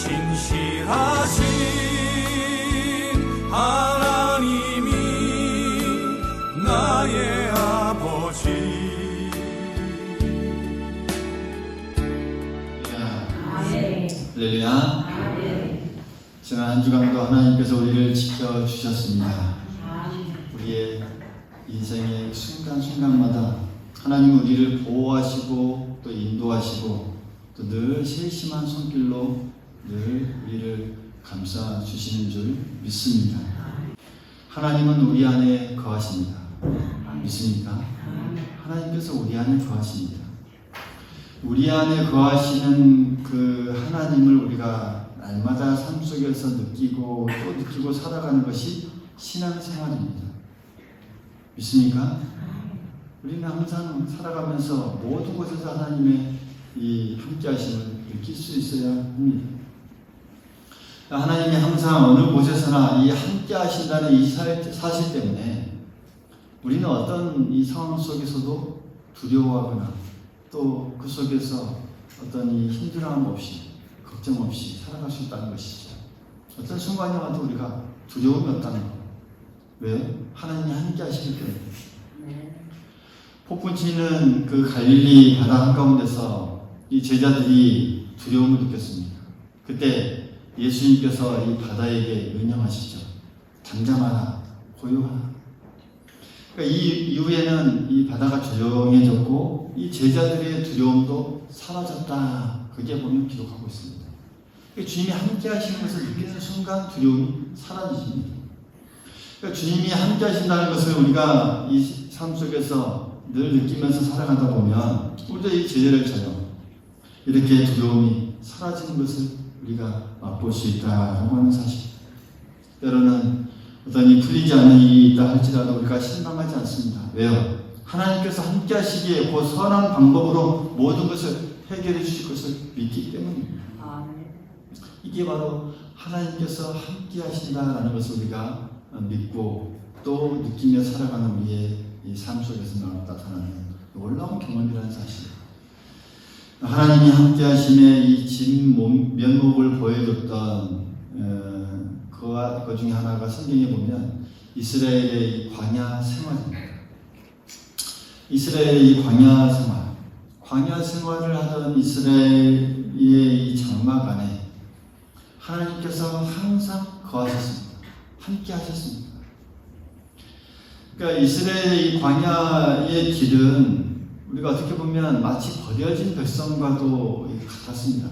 신실하신 하나님이 나의 아버지. 할렐루야. 지난 한 주간도 하나님께서 우리를 지켜주셨습니다. 우리의 인생의 순간순간마다 하나님은 우리를 보호하시고 또 인도하시고 또 늘 세심한 손길로 늘 우리를 감싸주시는 줄 믿습니다. 하나님은 우리 안에 거하십니다. 믿습니까? 하나님께서 우리 안에 거하십니다. 우리 안에 거하시는 그 하나님을 우리가 날마다 삶 속에서 느끼고 또 느끼고 살아가는 것이 신앙생활입니다. 믿습니까? 우리는 항상 살아가면서 모든 곳에서 하나님의 이 함께하심을 느낄 수 있어야 합니다. 하나님이 항상 어느 곳에서나 이 함께하신다는 이 사실 때문에 우리는 어떤 이 상황 속에서도 두려워하거나 또 그 속에서 어떤 이 힘들어함 없이 걱정 없이 살아갈 수 있다는 것이죠. 어떤 순간이 와도 우리가 두려움이 없다는 것. 왜? 하나님이 함께 하시기 때문에. 폭풍 치는 그 갈릴리 바다 한가운데서 이 제자들이 두려움을 느꼈습니다. 그때 예수님께서 이 바다에게 명령하시죠. 잠잠하라, 고요하라. 그러니까 이 이후에는 이 바다가 조용해졌고 이 제자들의 두려움도 사라졌다. 그게 보면 기록하고 있습니다. 주님이 함께 하시는 것을 느끼는 순간 두려움이 사라지십니다. 그러니까 주님이 함께 하신다는 것을 우리가 이 삶 속에서 늘 느끼면서 살아가다 보면 우리도 이 제자들처럼 이렇게 두려움이 사라지는 것을 우리가 맛볼 수 있다라고 하는 사실. 때로는 어떤 이 풀리지 않는 일이 있다 할지라도 우리가 실망하지 않습니다. 왜요? 하나님께서 함께 하시기에 그 선한 방법으로 모든 것을 해결해 주실 것을 믿기 때문입니다. 이게 바로 하나님께서 함께 하신다라는 것을 우리가 믿고 또 느끼며 살아가는 우리의 이 삶 속에서 나타나는 놀라운 경험이라는 사실. 하나님이 함께 하심에 이 진 면목을 보여줬던 그 중에 하나가 성경에 보면 이스라엘의 이 광야 생활입니다. 이스라엘의 이 광야 생활을 하던 이스라엘의 이 장막 안에 하나님께서 항상 거하셨습니다. 함께 하셨습니다. 그러니까 이스라엘의 이 광야의 길은 우리가 어떻게 보면 마치 버려진 백성과도 같았습니다.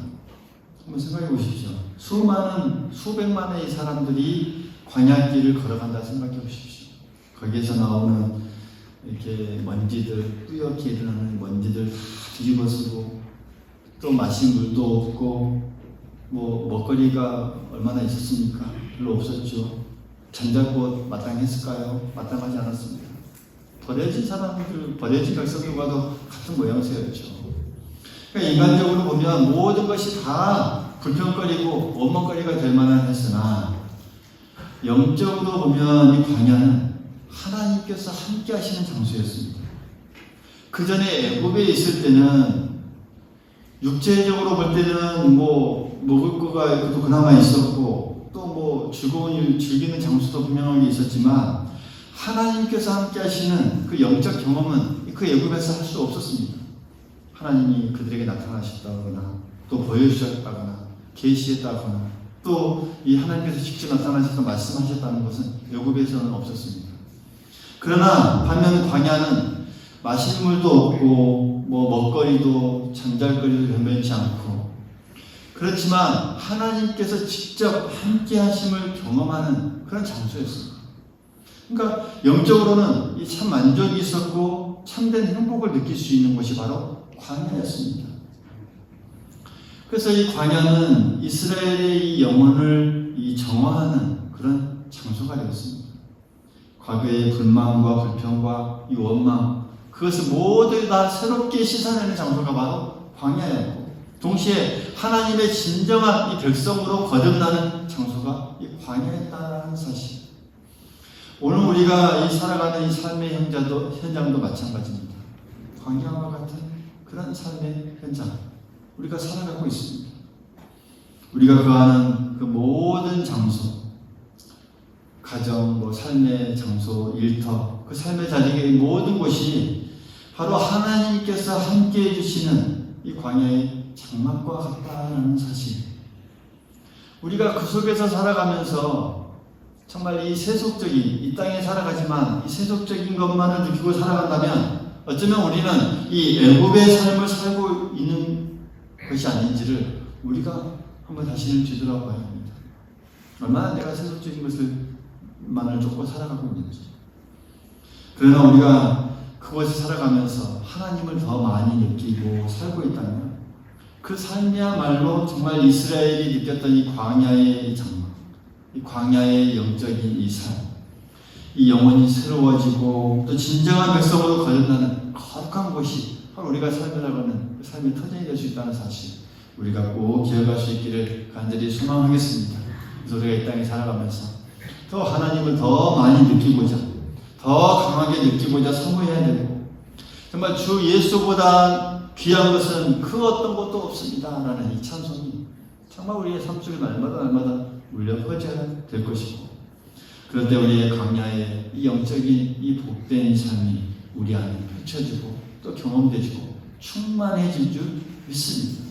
한번 생각해 보십시오. 수백만의 사람들이 광야길을 걸어간다 생각해 보십시오. 거기에서 나오는 이렇게 먼지들, 뿌옇게 일어나는 먼지들 다 뒤집어쓰고 또 마실 물도 없고 뭐 먹거리가 얼마나 있었습니까? 별로 없었죠. 잠잘 곳 마땅했을까요? 마땅하지 않았습니다. 버려진 사람들, 버려진 백성들과도 같은 모양새였죠. 그러니까 인간적으로 보면 모든 것이 다 불평거리고 원망거리가 될 만한 했으나 영적으로 보면 이 광야는 하나님께서 함께 하시는 장소였습니다. 그 전에 애굽에 있을 때는 육체적으로 볼 때는 뭐 먹을 거가 그나마 있었고 또 뭐 즐기는 장소도 분명하게 있었지만 하나님께서 함께 하시는 그 영적 경험은 그 애굽에서 할 수 없었습니다. 하나님이 그들에게 나타나셨다거나 또 보여주셨다거나 계시했다거나 또 이 하나님께서 직접 나타나셔서 말씀하셨다는 것은 애굽에서는 없었습니다. 그러나 반면 광야는 마실 물도 없고 뭐 먹거리도 잠잘거리도 변변치 않고 그렇지만 하나님께서 직접 함께 하심을 경험하는 그런 장소였습니다. 그러니까 영적으로는 이 참 만족이 있었고 참된 행복을 느낄 수 있는 곳이 바로 광야였습니다. 그래서 이 광야는 이스라엘의 이 영혼을 이 정화하는 그런 장소가 되었습니다. 과거의 불만과 불평과 이 원망 그것을 모두 다 새롭게 씻어내는 장소가 바로 광야였고 동시에 하나님의 진정한 이 백성으로 거듭나는 장소가 이 광야였다는 사실. 오늘 우리가 이 살아가는 이 삶의 현장도 마찬가지입니다. 광야와 같은 그런 삶의 현장 우리가 살아가고 있습니다. 우리가 거하는 그 모든 장소, 가정, 삶의 장소, 일터, 그 삶의 자리의 모든 곳이 바로 하나님께서 함께 해주시는 이 광야의 장막과 같다는 사실. 우리가 그 속에서 살아가면서 정말 이 세속적인, 이 땅에 살아가지만 이 세속적인 것만을 느끼고 살아간다면 어쩌면 우리는 이 애굽의 삶을 살고 있는 것이 아닌지를 우리가 한번 자신을 뒤돌아봐야 합니다. 얼마나 내가 세속적인 것을만을 쫓고 살아가고 있는지. 그러나 우리가 그곳에 살아가면서 하나님을 더 많이 느끼고 살고 있다면 그 삶이야말로 정말 이스라엘이 느꼈던 이 광야의 이 장막, 이 광야의 영적인 이 삶, 이 영혼이 새로워지고 또 진정한 백성으로 거듭나는 거룩한 곳이 바로 우리가 살아가는 그 삶의 터전이 될 수 있다는 사실, 우리가 꼭 기억할 수 있기를 간절히 소망하겠습니다. 그래서 우리가 이 땅에 살아가면서 더 하나님을 더 많이 느끼고자, 더 강하게 느끼고자 사모해야 되고, 정말 주 예수보다 귀한 것은 그 어떤 것도 없습니다 라는 이 찬송이 정말 우리의 삶 속에 날마다 울려 퍼져야 될 것이고, 그럴 때 우리의 광야의 이 영적인 이 복된 이 삶이 우리 안에 펼쳐지고 또 경험되지고 충만해질 줄 믿습니다.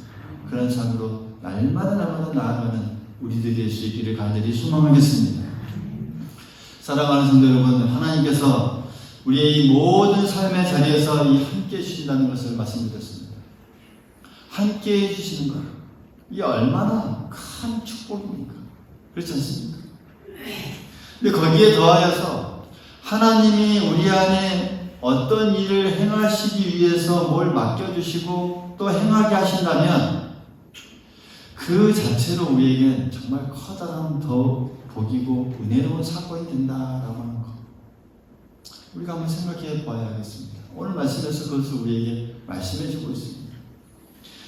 그런 삶으로 날마다 나아가는 우리들이 될 수 있기를 간절히 소망하겠습니다. 사랑하는 성도 여러분, 하나님께서 우리의 이 모든 삶의 자리에서 이 함께 해주신다는 것을 말씀드렸습니다. 함께 해주시는 것, 이게 얼마나 큰 축복입니까? 그렇지 않습니까? 근데 거기에 더하여서 하나님이 우리 안에 어떤 일을 행하시기 위해서 뭘 맡겨주시고 또 행하게 하신다면 그 자체로 우리에겐 정말 커다란 더 복이고 은혜로운 사건이 된다라고 하는 것, 우리가 한번 생각해 봐야겠습니다. 오늘 말씀에서 그것을 우리에게 말씀해 주고 있습니다.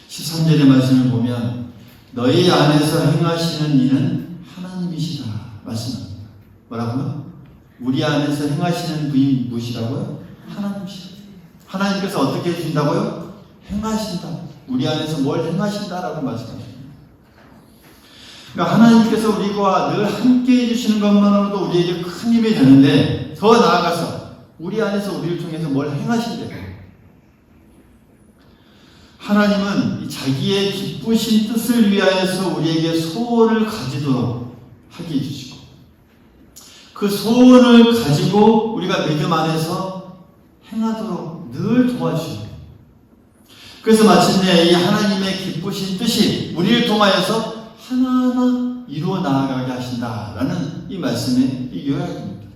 13절의 말씀을 보면 너희 안에서 행하시는 일은 하나님이시라 말씀합니다. 뭐라고요? 우리 안에서 행하시는 분이 무엇이라고요? 하나님이시라. 하나님께서 어떻게 해주신다고요? 행하신다. 우리 안에서 뭘 행하신다라고 말씀하십니다. 그러니까 하나님께서 우리와 늘 함께 해주시는 것만으로도 우리에게 큰 힘이 되는데, 더 나아가서 우리 안에서 우리를 통해서 뭘 행하신대요. 하나님은 자기의 기쁘신 뜻을 위하여서 우리에게 소원을 가지도록 하게 해주시고, 그 소원을 가지고 우리가 믿음 안에서 행하도록 늘 도와주시고, 그래서 마침내 이 하나님의 기쁘신 뜻이 우리를 통하여서 하나하나 이루어 나아가게 하신다라는 이 말씀의 이 요약입니다.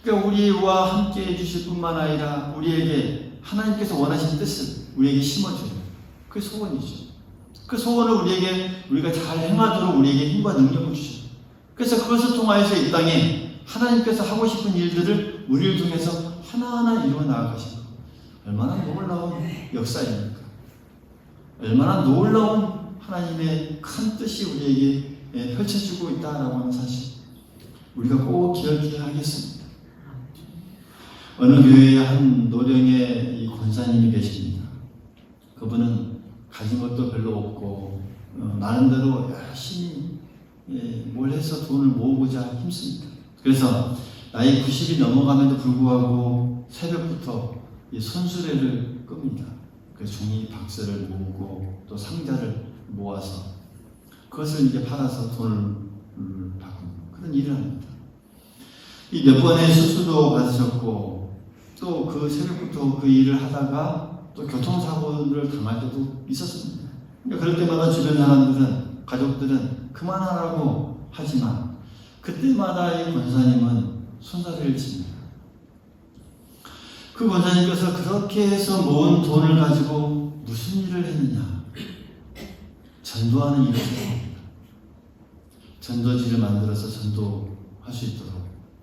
그러니까 우리와 함께 해주실 뿐만 아니라 우리에게 하나님께서 원하신 뜻을 우리에게 심어줘요. 그게 소원이죠. 그 소원을 우리가 잘 행하도록 우리에게 힘과 능력을 주시죠. 그래서 그것을 통하여서 이 땅에 하나님께서 하고 싶은 일들을 우리를 통해서 하나하나 이루어 나아가신 것, 얼마나 놀라운 역사입니까? 얼마나 놀라운 하나님의 큰 뜻이 우리에게 펼쳐지고 있다라고 하는 사실, 우리가 꼭 기억해야 하겠습니다. 어느 교회에 한 노령의 이 권사님이 계십니다. 그분은 가진 것도 별로 없고 나름대로 열심히 뭘 해서 돈을 모으고자 힘씁니다. 그래서 나이 90이 넘어감에도 불구하고 새벽부터 이 손수레를 끕니다. 그 종이 박스를 모으고 또 상자를 모아서 그것을 이제 팔아서 돈을 받고 그런 일을 합니다. 이 몇 번의 수술도 받으셨고 또 그 새벽부터 그 일을 하다가 또 교통사고를 당할 때도 있었습니다. 그러니까 그럴 때마다 주변 사람들은, 가족들은 그만하라고 하지만 그때마다 이 권사님은 손사래를 칩니다. 그 권사님께서 그렇게 해서 모은 돈을 가지고 무슨 일을 했느냐? 전도하는 일을 했습니다. 전도지를 만들어서 전도할 수 있도록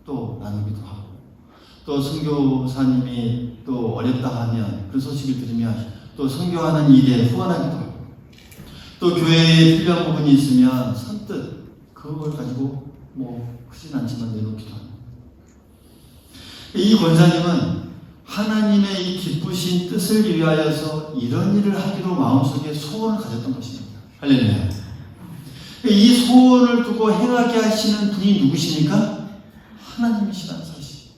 또 나누기도 하고, 또 선교사님이 또 어렵다 하면 그 소식을 들으면 또 선교하는 일에 후원하기도 하고, 또 교회에 필요한 부분이 있으면 선뜻 그걸 가지고 크진 않지만 내놓기도 합니다. 이 권사님은 하나님의 이 기쁘신 뜻을 위하여서 이런 일을 하기로 마음속에 소원을 가졌던 것입니다. 할렐루야. 이 소원을 두고 행하게 하시는 분이 누구십니까? 하나님이시라는 사실.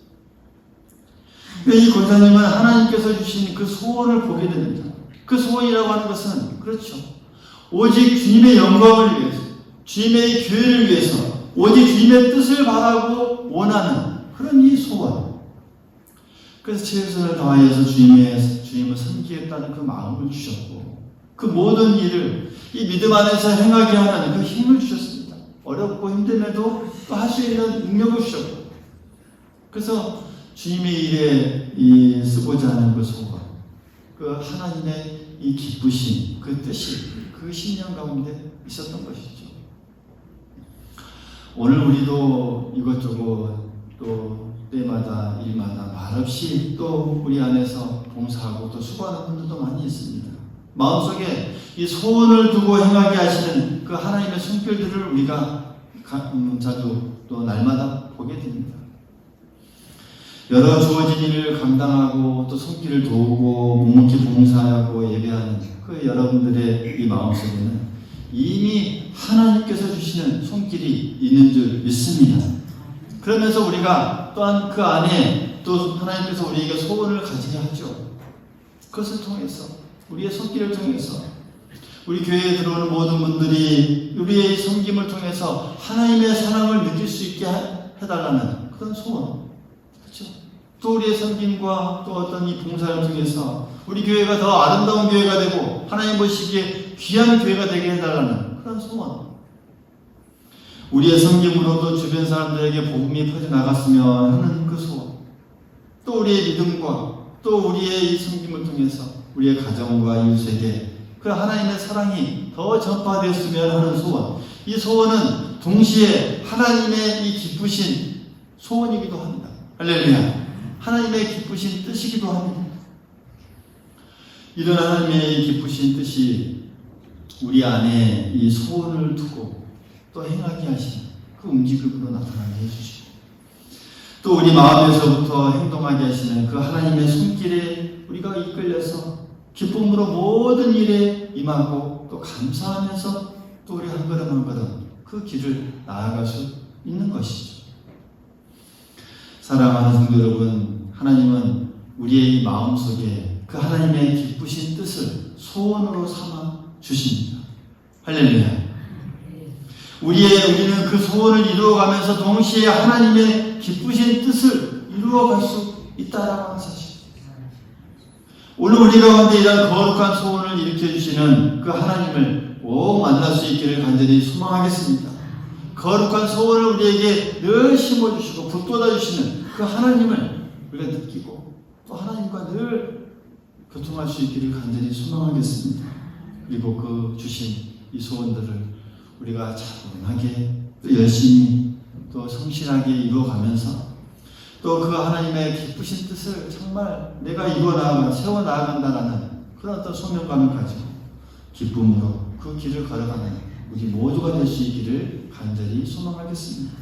이 권사님은 하나님께서 주신 그 소원을 보게 됩니다. 그 소원이라고 하는 것은 그렇죠. 오직 주님의 영광을 위해서, 주님의 교회를 위해서, 오직 주님의 뜻을 바라고 원하는 그런 이 소원. 그래서 최선을 다하여서 주님을 섬기겠다는 그 마음을 주셨고, 그 모든 일을 이 믿음 안에서 행하게 하는 그 힘을 주셨습니다. 어렵고 힘듦에도 또 할 수 있는 능력을 주셨고, 그래서 주님의 일에 쓰고자 하는 그 소원, 그 하나님의 이 기쁘신 그 뜻이 그 신령 가운데 있었던 것이죠. 오늘 우리도 이것저것 또 때마다 일마다 말없이 또 우리 안에서 봉사하고 또 수고하는 분들도 많이 있습니다. 마음속에 이 소원을 두고 행하게 하시는 그 하나님의 손길들을 우리가 자주 또 날마다 보게 됩니다. 여러 주어진 일을 감당하고 또 손길을 도우고 묵묵히 봉사하고 예배하는 그 여러분들의 이 마음속에는 이미 하나님께서 주시는 손길이 있는 줄 믿습니다. 그러면서 우리가 또한 그 안에 또 하나님께서 우리에게 소원을 가지게 하죠. 그것을 통해서, 우리의 손길을 통해서 우리 교회에 들어오는 모든 분들이 우리의 섬김을 통해서 하나님의 사랑을 느낄 수 있게 해달라는 그런 소원. 그렇죠? 또 우리의 섬김과 또 어떤 이 봉사를 통해서 우리 교회가 더 아름다운 교회가 되고 하나님 보시기에 귀한 교회가 되게 해달라는 그런 소원. 우리의 섬김으로도 주변 사람들에게 복음이 퍼져나갔으면 하는 그 소원. 또 우리의 믿음과 또 우리의 이 섬김을 통해서 우리의 가정과 이웃에게 그 하나님의 사랑이 더 전파되었으면 하는 소원. 이 소원은 동시에 하나님의 이 기쁘신 소원이기도 합니다. 할렐루야. 하나님의 기쁘신 뜻이기도 합니다. 이런 하나님의 기쁘신 뜻이 우리 안에 이 소원을 두고 또 행하게 하시는 그 움직임으로 나타나게 해주시고, 또 우리 마음에서부터 행동하게 하시는 그 하나님의 손길에 우리가 이끌려서 기쁨으로 모든 일에 임하고 또 감사하면서 또 우리 한 걸음 한 걸음 그 길을 나아갈 수 있는 것이죠. 사랑하는 성도 여러분, 하나님은 우리의 이 마음속에 그 하나님의 기쁘신 뜻을 소원으로 삼아 주십니다. 할렐루야. 우리는 그 소원을 이루어가면서 동시에 하나님의 기쁘신 뜻을 이루어갈 수 있다라고 하는 사실. 오늘 우리 가운데 이런 거룩한 소원을 일으켜주시는 그 하나님을 꼭 만날 수 있기를 간절히 소망하겠습니다. 거룩한 소원을 우리에게 늘 심어주시고 북돋아주시는 그 하나님을 우리가 느끼고 또 하나님과 늘 교통할 수 있기를 간절히 소망하겠습니다. 그리고 그 주신 이 소원들을 우리가 차분하게 또 열심히 또 성실하게 이루어가면서 또 그 하나님의 기쁘신 뜻을 정말 내가 세워 나아간다라는 그런 어떤 소명감을 가지고 기쁨으로 그 길을 걸어가는 우리 모두가 될 수 있기를 간절히 소망하겠습니다.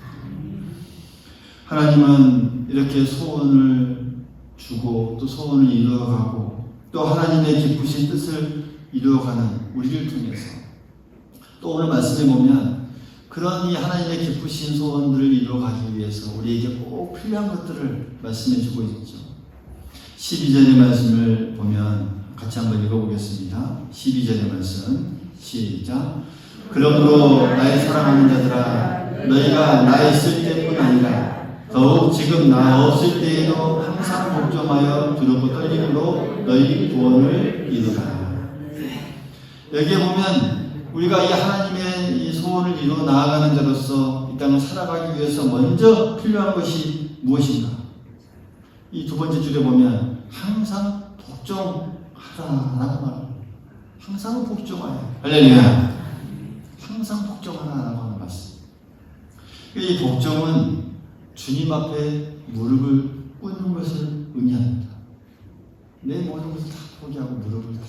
하나님은 이렇게 소원을 주고 또 소원을 이루어가고 또 하나님의 기쁘신 뜻을 이루어가는 우리를 통해서 또 오늘 말씀에 보면 그런 이 하나님의 기쁘신 소원들을 이루어가기 위해서 우리에게 꼭 필요한 것들을 말씀해 주고 있죠. 12절의 말씀을 보면 같이 한번 읽어보겠습니다. 12절의 말씀 시작. 그러므로 나의 사랑하는 자들아, 너희가 나 있을 때뿐 아니라 더욱 지금 나 없을 때에도 항상 복종하여 두렵고 떨림으로 너희 구원을 이루라. 여기에 보면 우리가 이 하나님의 이 소원을 이루어 나아가는 자로서 이 땅을 살아가기 위해서 먼저 필요한 것이 무엇인가? 이 두 번째 줄에 보면 항상 복종하라라고 말합니다. 항상 복종하여. 할렐루야. 항상 복종하라라고 하는 말씀. 이 복종은 주님 앞에 무릎을 꿇는 것을 의미합니다. 내 모든 것을 다 포기하고 무릎을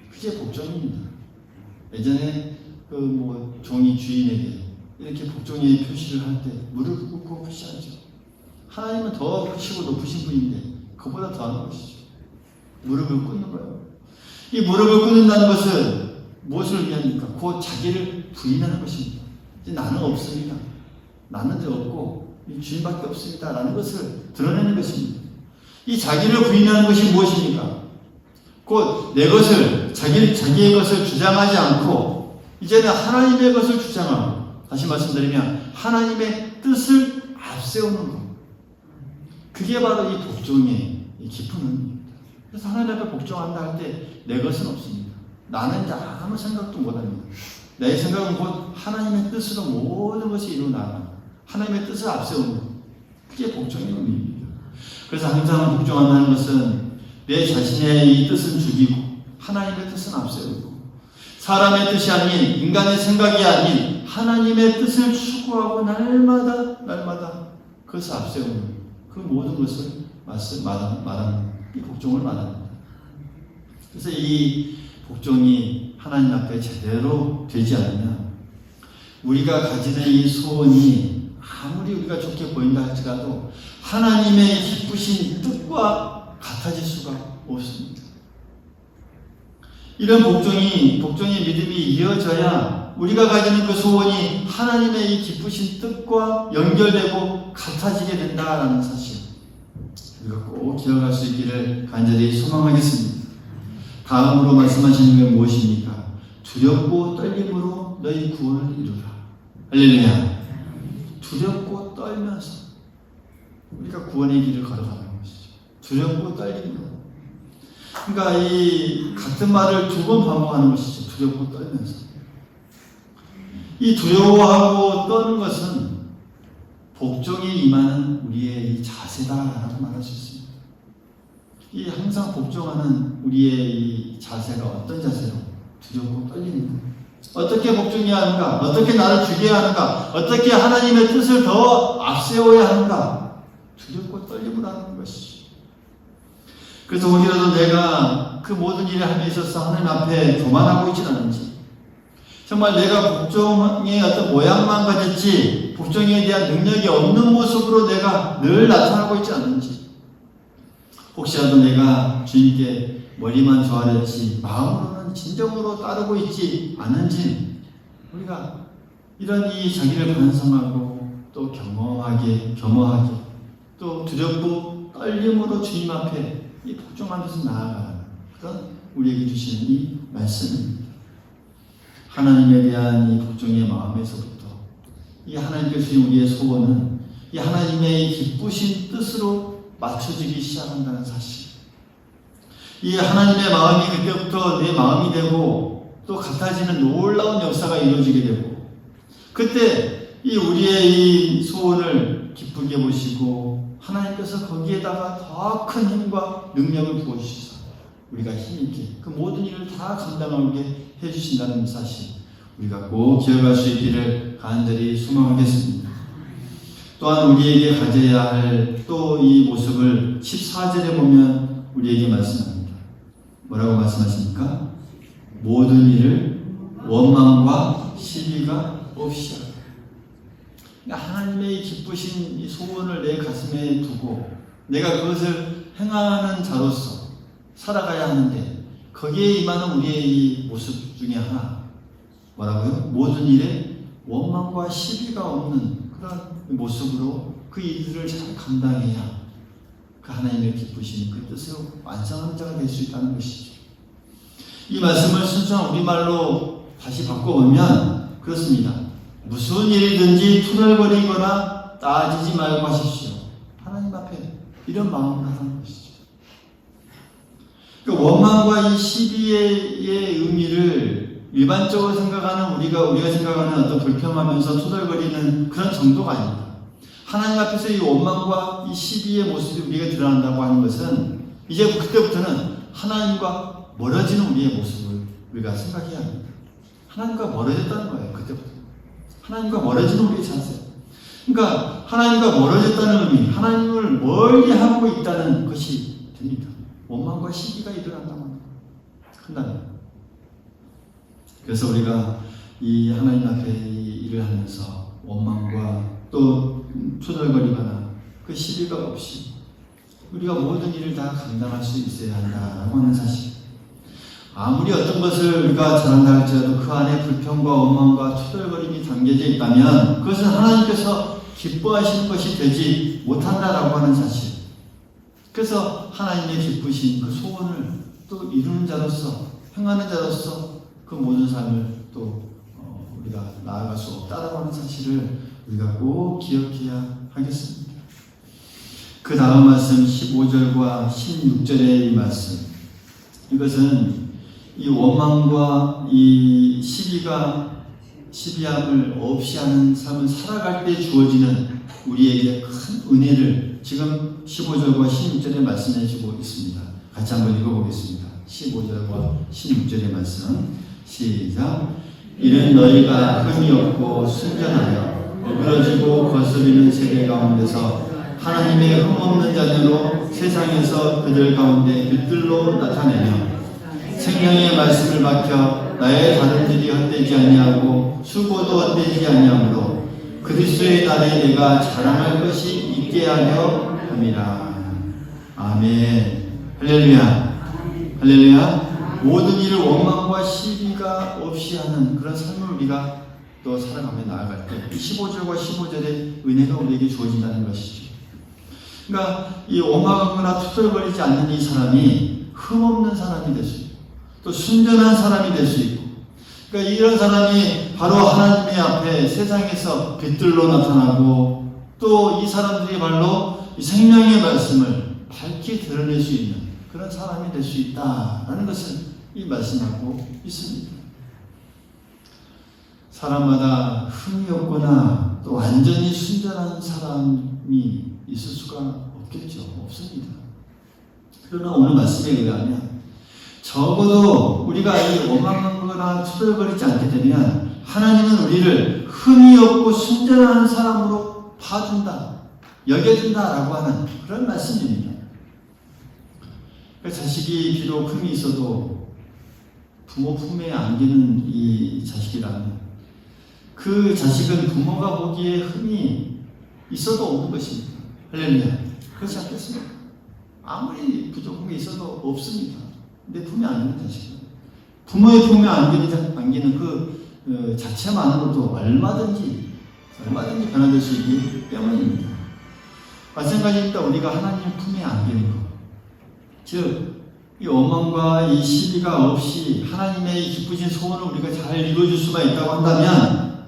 그게 복종입니다. 예전에 종이 주인에게 이렇게 복종의 표시를 할 때 무릎을 꿇고 표시하죠. 하나님은 더 크시고 높으신 분인데 그보다 더한 것이죠. 무릎을 꿇는 거예요. 이 무릎을 꿇는다는 것은 무엇을 위합니까? 곧 자기를 부인하는 것입니다. 이제 나는 없습니다. 나는 이제 없고 주님밖에 없습니다. 라는 것을 드러내는 것입니다. 이 자기를 부인하는 것이 무엇입니까? 곧 내 것을, 자기의 것을 주장하지 않고 이제는 하나님의 것을 주장하고, 다시 말씀드리면 하나님의 뜻을 앞세우는 것. 그게 바로 이 복종의 깊은 의미입니다. 그래서 하나님 앞에 복종한다 할 때 내 것은 없습니다. 나는 이제 아무 생각도 못합니다. 내 생각은 곧 하나님의 뜻으로 모든 것이 이루어나갑니다. 하나님의 뜻을 앞세우는 것. 그게 복종의 의미입니다. 그래서 항상 복종한다는 것은 내 자신의 이 뜻은 죽이고 하나님의 뜻은 앞세우고, 사람의 뜻이 아닌, 인간의 생각이 아닌 하나님의 뜻을 추구하고 날마다 그것을 앞세우는 그 모든 것을 말하는 이 복종을 말합니다. 그래서 이 복종이 하나님 앞에 제대로 되지 않으면 우리가 가지는 이 소원이 아무리 우리가 좋게 보인다 할지라도 하나님의 기쁘신 뜻과 같아질 수가 없습니다. 이런 복종의 믿음이 이어져야 우리가 가지는 그 소원이 하나님의 이 기쁘신 뜻과 연결되고 같아지게 된다라는 사실, 우리가 꼭 기억할 수 있기를 간절히 소망하겠습니다. 다음으로 말씀하시는 게 무엇입니까? 두렵고 떨림으로 너희 구원을 이루라. 할렐루야. 두렵고 떨면서 우리가 구원의 길을 걸어가는 것이죠. 두렵고 떨림으로. 그러니까 이 같은 말을 두 번 반복하는 것이죠. 두렵고 떨면서. 이 두려워하고 떠는 것은 복종에 임하는 우리의 이 자세다라고 말할 수 있습니다. 이 항상 복종하는 우리의 이 자세가 어떤 자세로? 두렵고 떨리는 것. 어떻게 복종해야 하는가? 어떻게 나를 죽여야 하는가? 어떻게 하나님의 뜻을 더 앞세워야 하는가? 두렵고 떨림을 하는 것이죠. 그래서 혹이라도 내가 그 모든 일을 함에 있어서 하나님 앞에 교만하고 있지는 않은지, 정말 내가 복종의 어떤 모양만 가졌지 복종에 대한 능력이 없는 모습으로 내가 늘 나타나고 있지 않은지, 혹시라도 내가 주님께 머리만 조아렸지 마음으로는 진정으로 따르고 있지 않은지, 우리가 이런 이 자기를 반성하고 또 겸허하게 또 두렵고 떨림으로 주님 앞에 이 복종하면서 나아가는 그런 우리에게 주시는 이 말씀입니다. 하나님에 대한 이 복종의 마음에서부터 이 하나님께 주신 우리의 소원은 이 하나님의 기쁘신 뜻으로 맞춰지기 시작한다는 사실. 이 하나님의 마음이 그때부터 내 마음이 되고 또 같아지는 놀라운 역사가 이루어지게 되고, 그때 이 우리의 이 소원을 기쁘게 보시고 하나님께서 거기에다가 더 큰 힘과 능력을 부어주셔서 우리가 힘있게 그 모든 일을 다 감당하게 해주신다는 사실, 우리가 꼭 기억할 수 있기를 간절히 소망하겠습니다. 또한 우리에게 가져야 할 또 이 모습을 14절에 보면 우리에게 말씀합니다. 뭐라고 말씀하십니까? 모든 일을 원망과 시비가 없이 하라. 그러니까 하나님의 기쁘신 이 소원을 내 가슴에 두고 내가 그것을 행하는 자로서 살아가야 하는데, 거기에 임하는 우리의 이 모습 중에 하나, 뭐라고요? 모든 일에 원망과 시비가 없는 그런 모습으로 그 일들을 잘 감당해야 그 하나님의 기쁘신 그 뜻을 완성하는 자가 될 수 있다는 것이죠. 이 말씀을 순수한 우리말로 다시 바꿔보면 그렇습니다. 무슨 일이든지 투덜거리거나 따지지 말고 하십시오. 하나님 앞에 이런 마음으로 하는 것이죠. 그 원망과 이 시비의 의미를 일반적으로 생각하는 우리가 생각하는 어떤 불평하면서 투덜거리는 그런 정도가 아닙니다. 하나님 앞에서 이 원망과 이 시비의 모습이 우리가 드러난다고 하는 것은 이제 그때부터는 하나님과 멀어지는 우리의 모습을 우리가 생각해야 합니다. 하나님과 멀어졌다는 거예요. 그때부터 하나님과 멀어지는 우리의 자세. 그러니까 하나님과 멀어졌다는 의미, 하나님을 멀리 하고 있다는 것이 됩니다. 원망과 시기가 일어난다면 한다면. 그래서 우리가 이 하나님 앞에 일을 하면서 원망과 또 투덜거리거나 그 시비가 없이 우리가 모든 일을 다 감당할 수 있어야 한다라고 하는 사실. 아무리 어떤 것을 우리가 잘한다 할지라도 그 안에 불평과 원망과 투덜거림이 담겨져 있다면 그것은 하나님께서 기뻐하시는 것이 되지 못한다라고 하는 사실. 그래서 하나님의 기쁘신 그 소원을 또 이루는 자로서, 행하는 자로서 그 모든 삶을 또 우리가 나아갈 수 없다라고 하는 사실을 우리가 꼭 기억해야 하겠습니다. 그 다음 말씀 15절과 16절의 이 말씀, 이것은 이 원망과 이 시비함을 없이 하는 삶을 살아갈 때 주어지는 우리에게 큰 은혜를 지금 15절과 16절에 말씀해 주고 있습니다. 같이 한번 읽어보겠습니다. 15절과 16절의 말씀 시작. 이는 너희가 흠이 없고 순전하여 어그러지고 거스리는 세대 가운데서 하나님의 흠없는 자녀로 세상에서 그들 가운데 빛들로 나타내며 생명의 말씀을 밝혀 나의 다름질이 헛되지 아니하고 수고도 헛되지 아니하므로 그리스도의 날에 내가 자랑할 것이 있게 하려 함이라. 아멘. 할렐루야. 할렐루야. 모든 일을 원망과 시비가 없이 하는 그런 삶을 우리가 또 살아가며 나아갈 때 15절과 15절의 은혜가 우리에게 주어진다는 것이죠. 그러니까 이 원망하거나 투덜거리지 않는 이 사람이 흠없는 사람이 될 수 있고 또 순전한 사람이 될 수 있고, 그러니까 이런 사람이 바로 하나님의 앞에 세상에서 빛들로 나타나고 또 이 사람들이 바로 이 생명의 말씀을 밝히 드러낼 수 있는 그런 사람이 될 수 있다라는 것을 이 말씀하고 있습니다. 사람마다 흠이 없거나 또 완전히 순전한 사람이 있을 수가 없겠죠. 없습니다. 그러나 오늘 말씀에 의하면 적어도 우리가 이 원망하거나 투덜거리지 않게 되면 하나님은 우리를 흠이 없고 순전한 사람으로 봐준다, 여겨준다라고 하는 그런 말씀입니다. 자식이 비록 흠이 있어도 부모 품에 안기는 이 자식이라면 그 자식은 부모가 보기에 흠이 있어도 없는 것입니다. 할렐루야. 그렇지 않겠습니까? 아무리 부족한 게 있어도 없습니다. 내 품에 안기는 자식은 부모의 품에 안기는 그 자체만으로도 얼마든지 변화될 수 있기 때문입니다. 마찬가지입니다. 우리가 하나님 품에 안기는 것, 즉 이 원망과 이 시비가 없이 하나님의 기쁘신 소원을 우리가 잘 이루어줄 수가 있다고 한다면,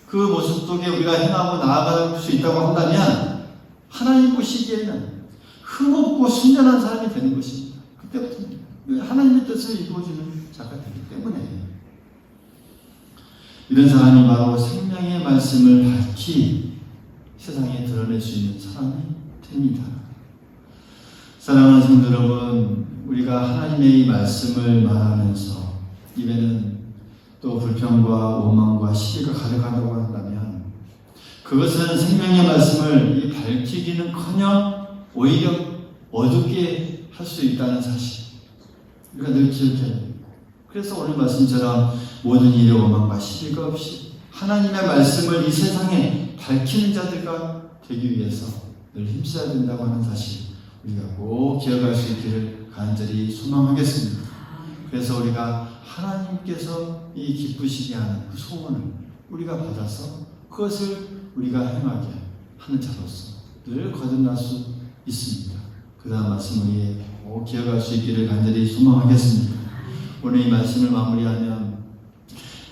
그 모습 속에 우리가 행하고 나아갈 수 있다고 한다면 하나님 보시기에는 흠없고 순전한 사람이 되는 것입니다. 그때부터입니다. 하나님의 뜻을 이루어주는 자가 되기 때문에 이런 사람이 바로 생명의 말씀을 밝히 세상에 드러낼 수 있는 사람이 됩니다. 사랑하는 성도 여러분, 우리가 하나님의 이 말씀을 말하면서 입에는 또 불평과 원망과 시비가 가득하다고 한다면 그것은 생명의 말씀을 밝히기는커녕 오히려 어둡게 할 수 있다는 사실, 우리가 늘 기억해야 됩니다. 그래서 오늘 말씀처럼 모든 일에 원망과 시비가 없이 하나님의 말씀을 이 세상에 밝히는 자들과 되기 위해서 늘 힘써야 된다고 하는 사실, 우리가 꼭 기억할 수 있기를 간절히 소망하겠습니다. 그래서 우리가 하나님께서 이 기쁘시게 하는 그 소원을 우리가 받아서 그것을 우리가 행하게 하는 자로서 늘 거듭날 수 있습니다. 그 다음 말씀 우리 꼭 기억할 수 있기를 간절히 소망하겠습니다. 오늘 이 말씀을 마무리하면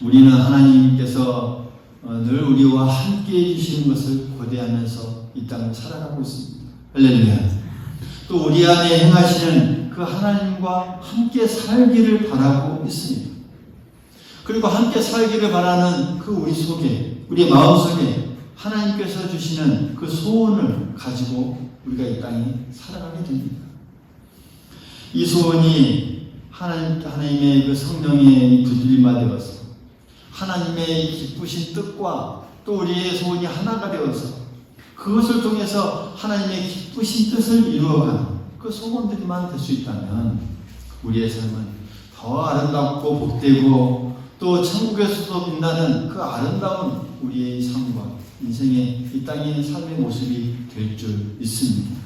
우리는 하나님께서 늘 우리와 함께 해주시는 것을 고대하면서 이 땅을 살아가고 있습니다. 할렐루야. 또 우리 안에 행하시는 그 하나님과 함께 살기를 바라고 있습니다. 그리고 함께 살기를 바라는 그 우리 속에, 우리 마음속에 하나님께서 주시는 그 소원을 가지고 우리가 이 땅에 살아가게 됩니다. 이 소원이 하나님의 그 성령의 붙들림이 되어서 하나님의 기쁘신 뜻과 또 우리의 소원이 하나가 되어서 그것을 통해서 하나님의 기쁘신 뜻을 이루어가는 그 소원들만 될 수 있다면 우리의 삶은 더 아름답고 복되고 또 천국에서도 빛나는 그 아름다운 우리의 삶과 인생의 이 땅의 삶의 모습이 될 줄 믿습니다.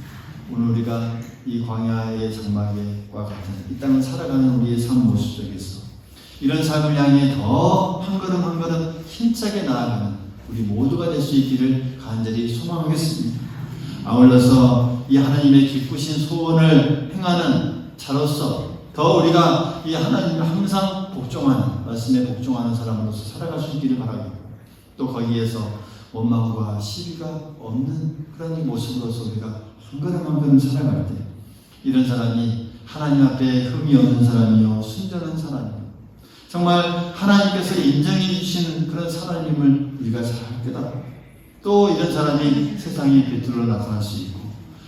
오늘 우리가 이 광야의 장막과 같은 이 땅을 살아가는 우리의 삶 모습 속에서 이런 삶을 향해 더 한 걸음 한 걸음 힘차게 나아가는 우리 모두가 될 수 있기를 간절히 소망하겠습니다. 아울러서 이 하나님의 기쁘신 소원을 행하는 자로서 더 우리가 이 하나님을 항상 복종하는, 말씀에 복종하는 사람으로서 살아갈 수 있기를 바라고, 또 거기에서 원망과 시비가 없는 그런 모습으로서 우리가 한 걸음 한 걸음 살아갈 때 이런 사람이 하나님 앞에 흠이 없는 사람이요 순전한 사람이요 정말 하나님께서 인정해 주시는 그런 사람임을 우리가 잘 깨닫고, 또 이런 사람이 세상에 빛으로 나타날 수 있고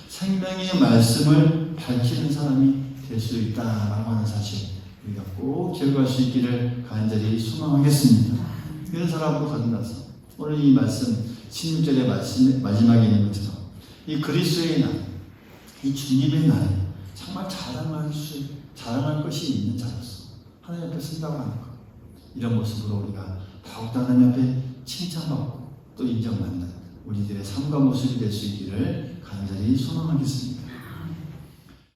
생명의 말씀을 밝히는 사람이 될 수 있다라고 하는 사실 우리가 꼭 기억할 수 있기를 간절히 소망하겠습니다. 이런 사람으로 거듭나서 오늘 이 말씀 16절의 말씀 마지막에 있는 것처럼 이 그리스도의 날, 이 주님의 날에 정말 자랑할 것이 있는 자로서 하나님 앞에 쓴다고 하는 것, 이런 모습으로 우리가 더욱더 하나님 앞에 칭찬받고 또 인정받는 우리들의 삶과 모습이 될 수 있기를 간절히 소망하겠습니다.